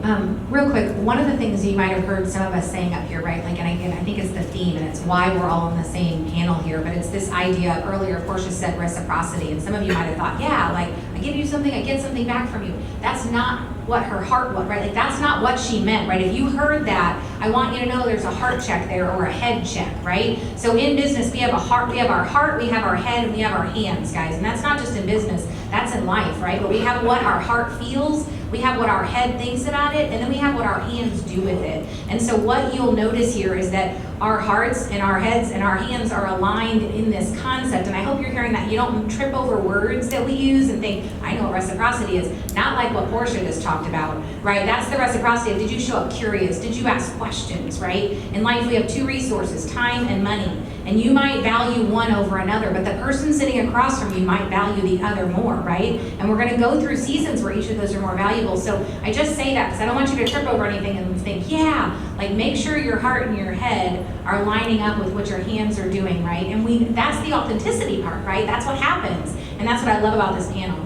Real quick, one of the things you might have heard some of us saying up here, right? Like, and I think it's the theme, and it's why we're all on the same panel here, but it's this idea, earlier Portia said reciprocity, and some of you might have thought, yeah, like, I give you something, I get something back from you. That's not what her heart was, right? Like, that's not what she meant, right? If you heard that, I want you to know there's a heart check there, or a head check, right? So in business, we have a heart, we have our heart, we have our head, and we have our hands, guys. And that's not just in business, that's in life, right? But we have what our heart feels, we have what our head thinks about it, and then we have what our hands do with it. And so what you'll notice here is that our hearts and our heads and our hands are aligned in this concept. And I hope you're hearing that. You don't trip over words that we use and think, I know what reciprocity is. Not like what Portia just talked about, right? That's the reciprocity of, did you show up curious? Did you ask questions, right? In life, we have two resources, time and money. And you might value one over another, but the person sitting across from you might value the other more, right? And we're gonna go through seasons where each of those are more valuable. So I just say that because I don't want you to trip over anything and think, yeah, like make sure your heart and your head are lining up with what your hands are doing, right? And that's the authenticity part, right? That's what happens. And that's what I love about this panel.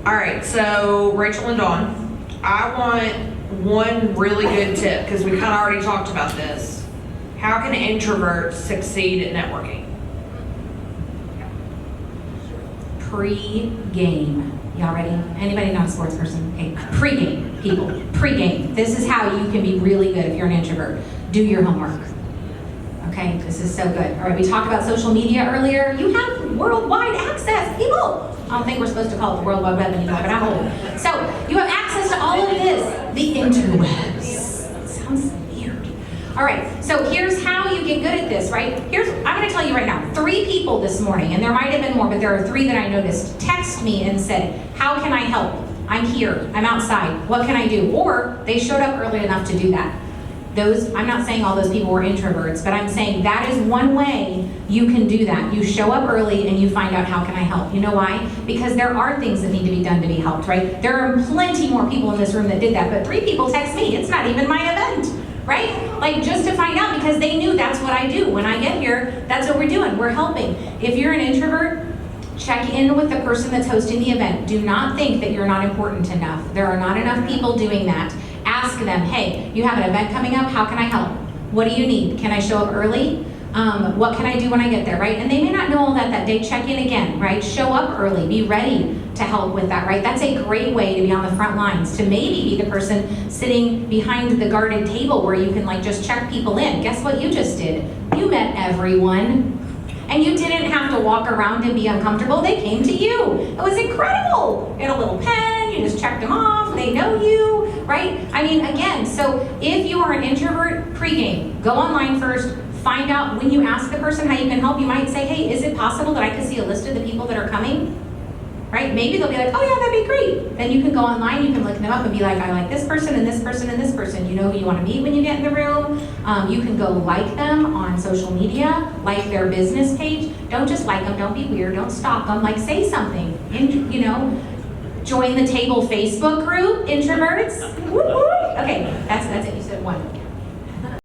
All right, so Rachel and Dawn, I want one really good tip because we kind of already talked about this. How can introverts succeed at networking? Pre-game. Y'all ready? Anybody not a sports person? Okay, pre-game, people. Pre-game. This is how you can be really good if you're an introvert. Do your homework. Okay, this is so good. All right, we talked about social media earlier. You have worldwide access, people. I don't think we're supposed to call it the World Wide Web anymore, but I'm old. So you have access to all of this, the interwebs. It sounds weird. All right, so here's how you get good at this, right? I'm gonna tell you right now, 3 people this morning, and there might have been more, but there are 3 that I noticed, text me and said, how can I help? I'm here, I'm outside, what can I do? Or they showed up early enough to do that. I'm not saying all those people were introverts, but I'm saying that is one way you can do that. You show up early and you find out, how can I help? You know why? Because there are things that need to be done to be helped, right? There are plenty more people in this room that did that, but 3 people text me. It's not even my event, right? Like, just to find out, because they knew that's what I do. When I get here, that's what we're doing. We're helping. If you're an introvert, check in with the person that's hosting the event. Do not think that you're not important enough. There are not enough people doing that. Ask them, hey, you have an event coming up, how can I help? What do you need? Can I show up early? What can I do when I get there, right? And they may not know all that day, check in again, right? Show up early, be ready to help with that, right? That's a great way to be on the front lines, to maybe be the person sitting behind the guarded table where you can like just check people in. Guess what you just did? You met everyone. And you didn't have to walk around and be uncomfortable. They came to you. It was incredible. You had a little pen, you just checked them off, they know you, right? I mean, again, so if you are an introvert, pregame, go online first, find out when you ask the person how you can help, you might say, hey, is it possible that I could see a list of the people that are coming? Right? Maybe they'll be like, oh yeah, that'd be great. Then you can go online, you can look them up and be like, I like this person and this person and this person. You know who you want to meet when you get in the room. You can go like them on social media, like their business page. Don't just like them, don't be weird, don't stalk them, like say something. You know, join the Table Facebook group, introverts. Whoop, whoop. Okay, that's it, you said 1.